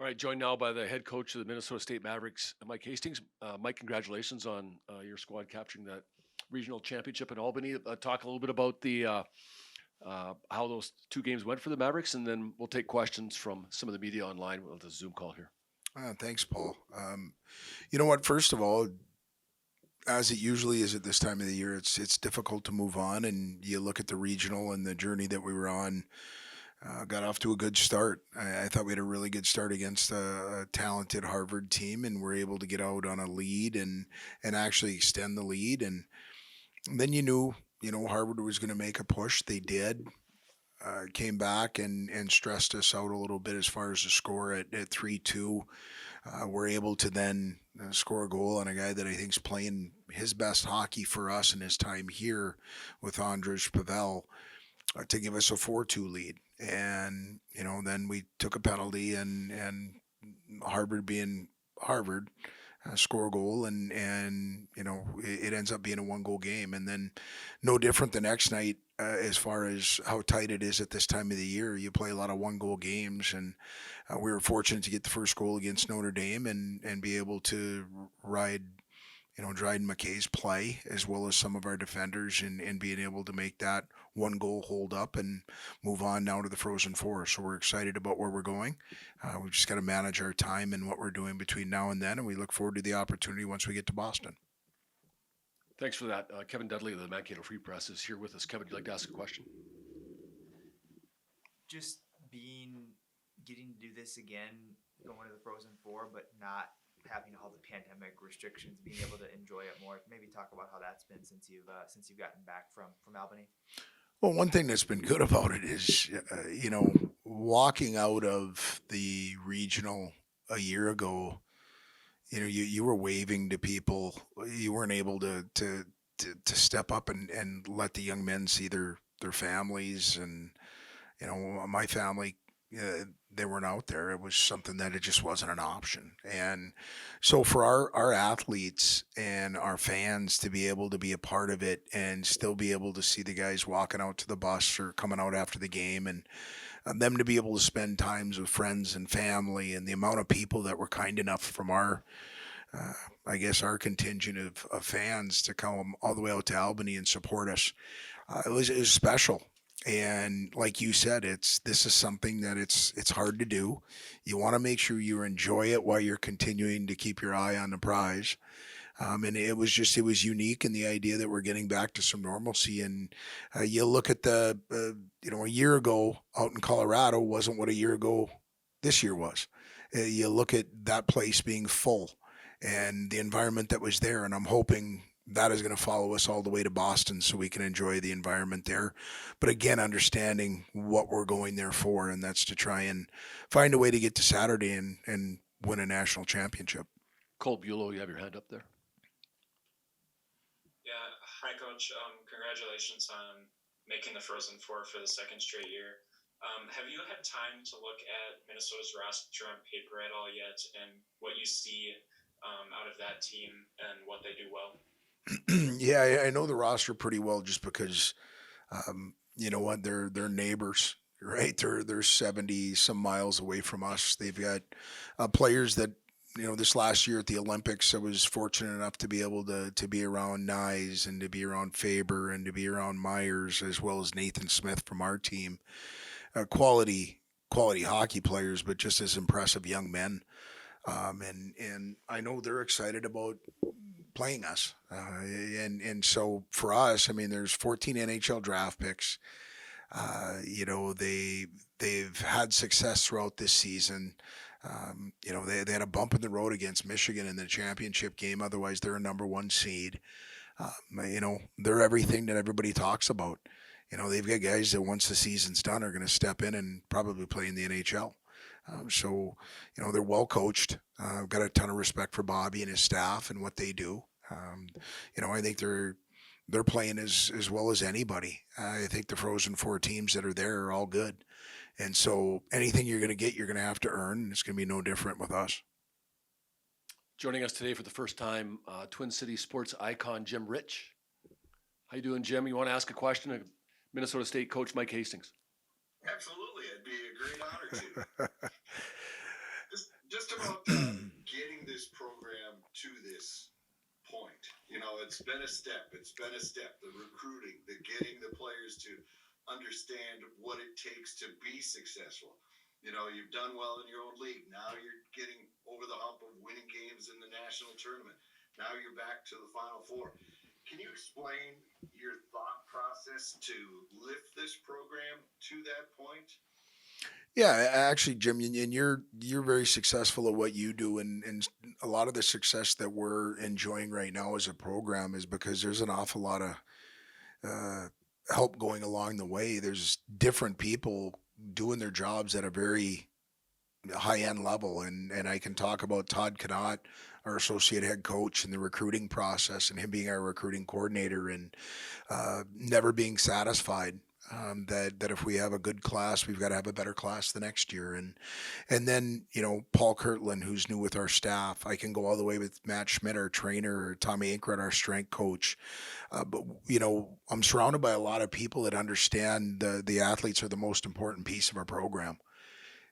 All right, joined now by the head coach of the Minnesota State Mavericks, Mike Hastings. Mike, congratulations on your squad capturing that regional championship in Albany. Talk a little bit about the how those two games went for the Mavericks, and then we'll take questions from some of the media online with the Zoom call here. Thanks, Paul. You know what? First of all, as it usually is at this time of the year, it's difficult to move on, and you look at the regional and the journey that we were on. Got off to a good start. I thought we had a really good start against a talented Harvard team, and we're able to get out on a lead and actually extend the lead. And then you knew Harvard was going to make a push. They did. Came back and stressed us out a little bit as far as the score at 3-2. We're able to then score a goal on a guy that I think is playing his best hockey for us in his time here with Andrzej Pavel to give us a 4-2 lead. And, then we took a penalty and Harvard being Harvard, score a goal and it ends up being a one goal game. And then no different the next night as far as how tight it is at this time of the year. You play a lot of one goal games, and we were fortunate to get the first goal against Notre Dame and be able to ride Dryden McKay's play as well as some of our defenders and being able to make that one goal hold up and move on now to the Frozen Four. So we're excited about where we're going. We've just got to manage our time and what we're doing between now and then, and we look forward to the opportunity once we get to Boston. Thanks for that. Kevin Dudley of the Mankato Free Press is here with us. Kevin, would you like to ask a question? Just being getting to do this again, going to the Frozen Four, but not having all the pandemic restrictions, being able to enjoy it more. Maybe talk about how that's been since you've gotten back from Albany. Well, one thing that's been good about it is, walking out of the regional a year ago, you were waving to people. You weren't able to step up and let the young men see their families. And my family, they weren't out there. It was something that it just wasn't an option. And so for our athletes and our fans to be able to be a part of it and still be able to see the guys walking out to the bus or coming out after the game, and them to be able to spend times with friends and family, and the amount of people that were kind enough from uh, I guess our contingent of fans to come all the way out to Albany and support us. It was special. And like you said, this is something that it's hard to do. You want to make sure you enjoy it while you're continuing to keep your eye on the prize. And it was unique in the idea that we're getting back to some normalcy. And you look at a year ago out in Colorado wasn't what a year ago this year was. You look at that place being full and the environment that was there, and I'm hoping that is going to follow us all the way to Boston so we can enjoy the environment there. But again, understanding what we're going there for, and that's to try and find a way to get to Saturday and win a national championship. Cole Bulow, you have your hand up there. Yeah, hi coach. Congratulations on making the Frozen Four for the second straight year. Have you had time to look at Minnesota's roster on paper at all yet, and what you see out of that team and what they do well? Yeah, I know the roster pretty well just because you know what, they're neighbors, right? They're 70 some miles away from us. They've got players that this last year at the Olympics, I was fortunate enough to be able to be around Nyes and to be around Faber and to be around Myers as well as Nathan Smith from our team. Quality hockey players, but just as impressive young men. And I know they're excited about playing us. And so for us, I mean, there's 14 NHL draft picks. They've had success throughout this season. They had a bump in the road against Michigan in the championship game. Otherwise, they're a number one seed. They're everything that everybody talks about. They've got guys that once the season's done are going to step in and probably play in the NHL. They're well coached. I've got a ton of respect for Bobby and his staff and what they do. I think they're playing as well as anybody. I think the Frozen Four teams that are there are all good, and so anything you're going to get, you're going to have to earn. And it's going to be no different with us. Joining us today for the first time, Twin City sports icon Jim Rich. How you doing, Jim? You want to ask a question of Minnesota State coach Mike Hastings? Absolutely, it'd be a great honor to. been a step. It's been a step. The recruiting, the getting the players to understand what it takes to be successful. You've done well in your own league. Now you're getting over the hump of winning games in the national tournament. Now you're back to the Final Four. Can you explain your thought process to lift this program to that point? Yeah, actually, Jim, and you're very successful at what you do, and a lot of the success that we're enjoying right now as a program is because there's an awful lot of uh, help going along the way. There's different people doing their jobs at a very high end level, and I can talk about Todd Connaught, our associate head coach, and the recruiting process, and him being our recruiting coordinator, and never being satisfied. That if we have a good class, we've got to have a better class the next year, and then Paul Kirtland, who's new with our staff. I can go all the way with Matt Schmidt, our trainer, or Tommy Inkrat, our strength coach. But I'm surrounded by a lot of people that understand the athletes are the most important piece of our program,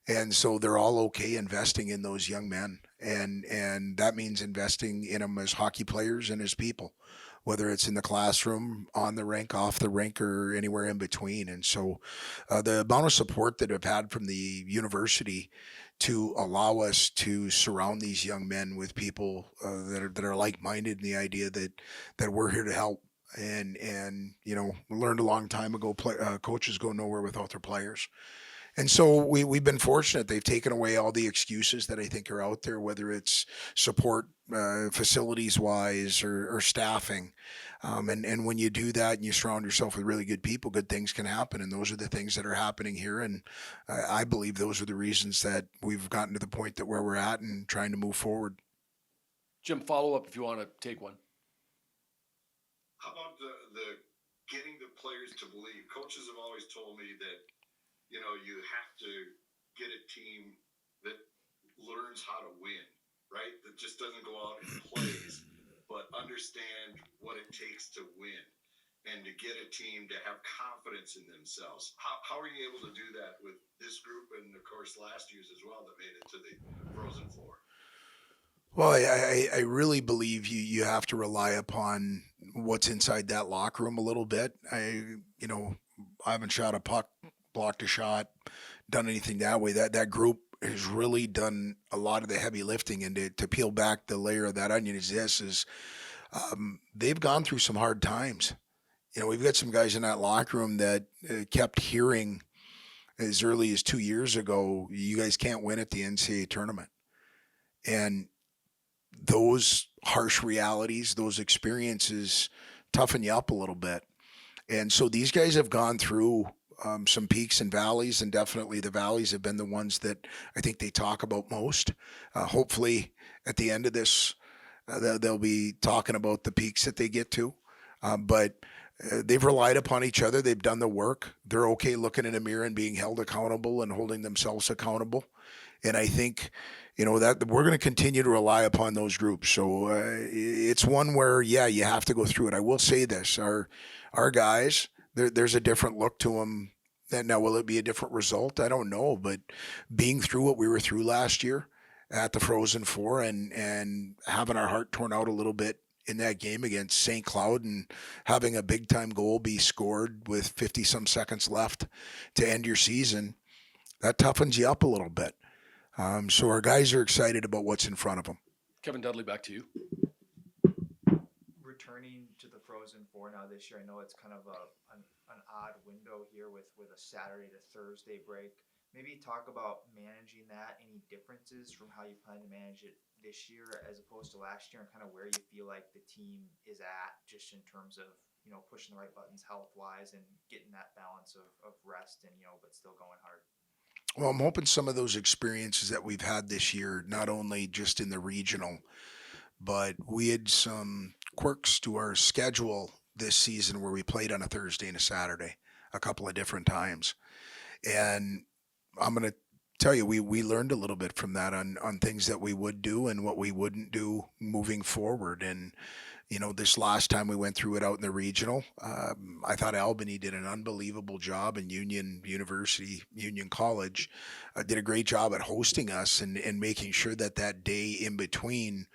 and so they're all okay investing in those young men, and that means investing in them as hockey players and as people, whether it's in the classroom, on the rink, off the rink, or anywhere in between. And so the amount of support that I've had from the university to allow us to surround these young men with people that are like-minded in the idea that we're here to help. And we learned a long time ago, coaches go nowhere without their players. And so we've been fortunate. They've taken away all the excuses that I think are out there, whether it's support, facilities wise, or staffing. And when you do that and you surround yourself with really good people, good things can happen. And those are the things that are happening here. And I believe those are the reasons that we've gotten to the point that where we're at and trying to move forward. Jim, follow up if you want to take one. How about the getting the players to believe? Coaches have always told me that you have to get a team that learns how to win, right? That just doesn't go out and plays, but understand what it takes to win and to get a team to have confidence in themselves. How are you able to do that with this group and, of course, last year's as well that made it to the Frozen Four? Well, I really believe you have to rely upon what's inside that locker room a little bit. I haven't shot a puck, blocked a shot, done anything that way. That group has really done a lot of the heavy lifting, and to peel back the layer of that onion is they've gone through some hard times. We've got some guys in that locker room that kept hearing as early as 2 years ago, you guys can't win at the NCAA tournament. And those harsh realities, those experiences toughen you up a little bit. And so these guys have gone through some peaks and valleys, and definitely the valleys have been the ones that I think they talk about most. Hopefully, at the end of this, they'll be talking about the peaks that they get to. But they've relied upon each other. They've done the work. They're okay looking in a mirror and being held accountable and holding themselves accountable. And I think, that we're going to continue to rely upon those groups. So it's one where, you have to go through it. I will say this: our guys, there's a different look to them. Now, will it be a different result? I don't know. But being through what we were through last year at the Frozen Four and having our heart torn out a little bit in that game against St. Cloud and having a big time goal be scored with 50 some seconds left to end your season, that toughens you up a little bit. So our guys are excited about what's in front of them. Kevin Dudley, back to you. Returning to the Frozen Four now this year, I know it's kind of an odd window here with a Saturday to Thursday break. Maybe talk about managing that, any differences from how you plan to manage it this year as opposed to last year, and kind of where you feel like the team is at just in terms of, pushing the right buttons health-wise and getting that balance of rest and, but still going hard. Well, I'm hoping some of those experiences that we've had this year, not only just in the regional, but we had some quirks to our schedule this season where we played on a Thursday and a Saturday a couple of different times. And I'm going to tell you, we learned a little bit from that on things that we would do and what we wouldn't do moving forward. And, this last time we went through it out in the regional, I thought Albany did an unbelievable job, and Union College did a great job at hosting us and making sure that day in between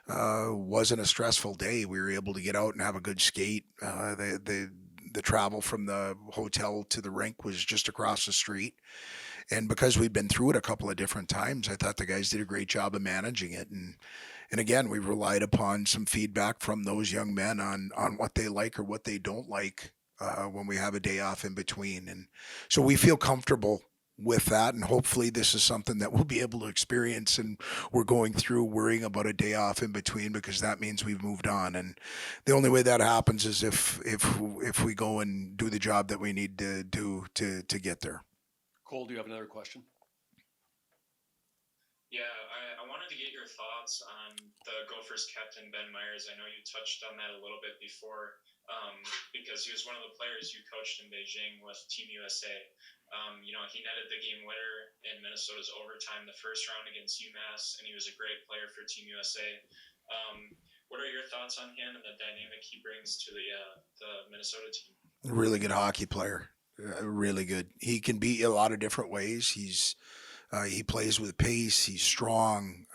wasn't a stressful day. We were able to get out and have a good skate. The travel from the hotel to the rink was just across the street. And because we'd been through it a couple of different times, I thought the guys did a great job of managing it. And again, we relied upon some feedback from those young men on what they like or what they don't like when we have a day off in between. And so we feel comfortable with that. And hopefully this is something that we'll be able to experience. And we're going through worrying about a day off in between, because that means we've moved on. And the only way that happens is if we go and do the job that we need to do to get there. Cole, do you have another question? Yeah, I wanted to get your thoughts on the Gophers captain, Ben Myers. I know you touched on that a little bit before, because he was one of the players you coached in Beijing with Team USA. He netted the game winner in Minnesota's overtime the first round against UMass, and he was a great player for Team USA. What are your thoughts on him and the dynamic he brings to the Minnesota team? Really good hockey player. Really good. He can be a lot of different ways. He plays with pace. He's strong.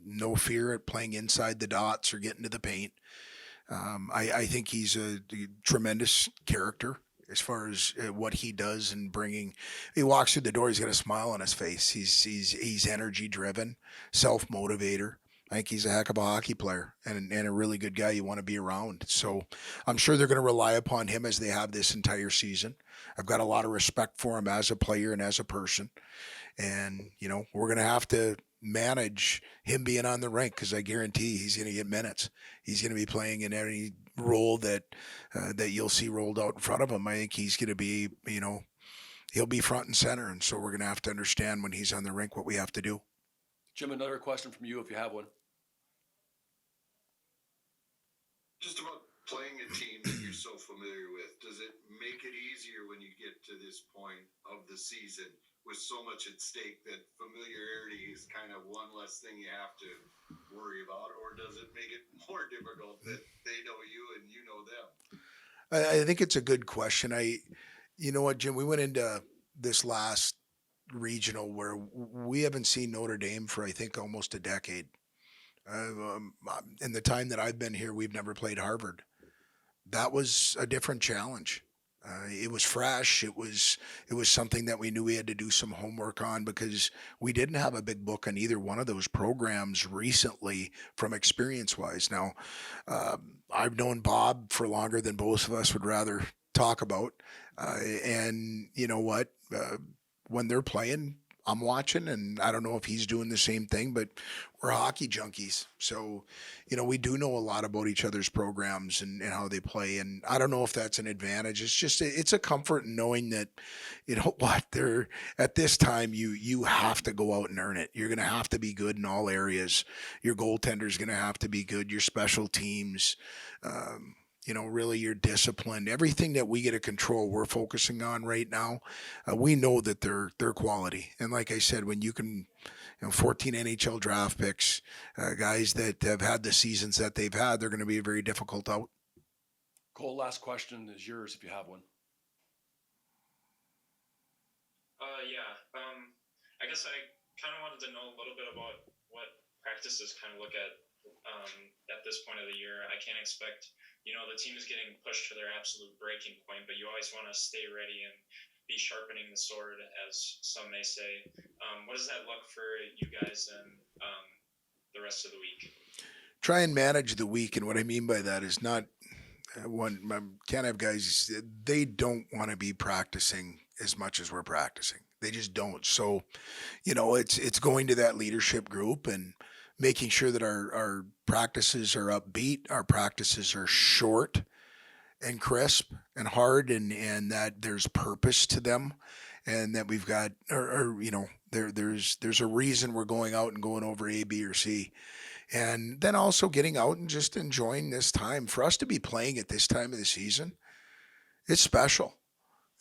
No fear at playing inside the dots or getting to the paint. I think he's a tremendous character as far as what he does and bringing. He walks through the door. He's got a smile on his face. He's energy driven, self motivator. I think he's a heck of a hockey player and a really good guy you want to be around. So I'm sure they're going to rely upon him as they have this entire season. I've got a lot of respect for him as a player and as a person. And, we're going to have to manage him being on the rink, because I guarantee he's going to get minutes. He's going to be playing in any role that you'll see rolled out in front of him. I think he's going to be, he'll be front and center. And so we're going to have to understand when he's on the rink what we have to do. Jim, another question from you if you have one. Just about playing a team that you're so familiar with, does it make it easier when you get to this point of the season with so much at stake that familiarity is kind of one less thing you have to worry about, or does it make it more difficult that they know you and you know them? I think it's a good question. You know what, Jim, we went into this last regional where we haven't seen Notre Dame for, I think, almost a decade. In the time that I've been here, we've never played Harvard. That was a different challenge. It was fresh. It was something that we knew we had to do some homework on, because we didn't have a big book on either one of those programs recently from experience-wise. Now, I've known Bob for longer than both of us would rather talk about. And you know what? When they're playing, I'm watching, and I don't know if he's doing the same thing, but we're hockey junkies. So, we do know a lot about each other's programs and how they play. And I don't know if that's an advantage. It's a comfort in knowing that, they're at this time, you have to go out and earn it. You're going to have to be good in all areas. Your goaltender's going to have to be good. Your special teams, really your discipline, everything that we get to control, we're focusing on right now. We know that they're quality. And like I said, when you can, 14 NHL draft picks, guys that have had the seasons that they've had, they're going to be very difficult out. Cole, last question is yours if you have one. I guess I kind of wanted to know a little bit about what practices kind of look at this point of the year. I can't expect, the team is getting pushed to their absolute breaking point, but you always want to stay ready and be sharpening the sword, as some may say. What does that look for you guys and the rest of the week? Try and manage the week. And what I mean by that is not can't have guys, they don't want to be practicing as much as we're practicing. They just don't. So, it's going to that leadership group and making sure that our practices are upbeat, our practices are short and crisp and hard, and that there's purpose to them, and that we've got, there's a reason we're going out and going over A, B, or C. And then also getting out and just enjoying this time. For us to be playing at this time of the season, it's special.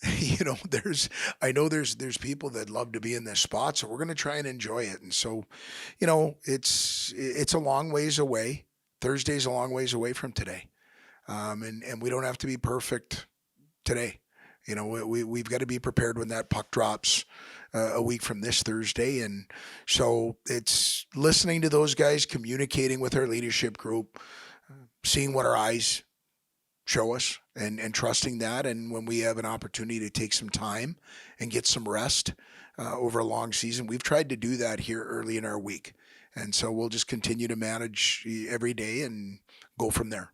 I know there's people that love to be in this spot, so we're going to try and enjoy it. And so, it's a long ways away. Thursday's a long ways away from today. And we don't have to be perfect today. We've got to be prepared when that puck drops a week from this Thursday. And so it's listening to those guys, communicating with our leadership group, seeing what our eyes show us, and trusting that. And when we have an opportunity to take some time and get some rest over a long season, we've tried to do that here early in our week. And so we'll just continue to manage every day and go from there.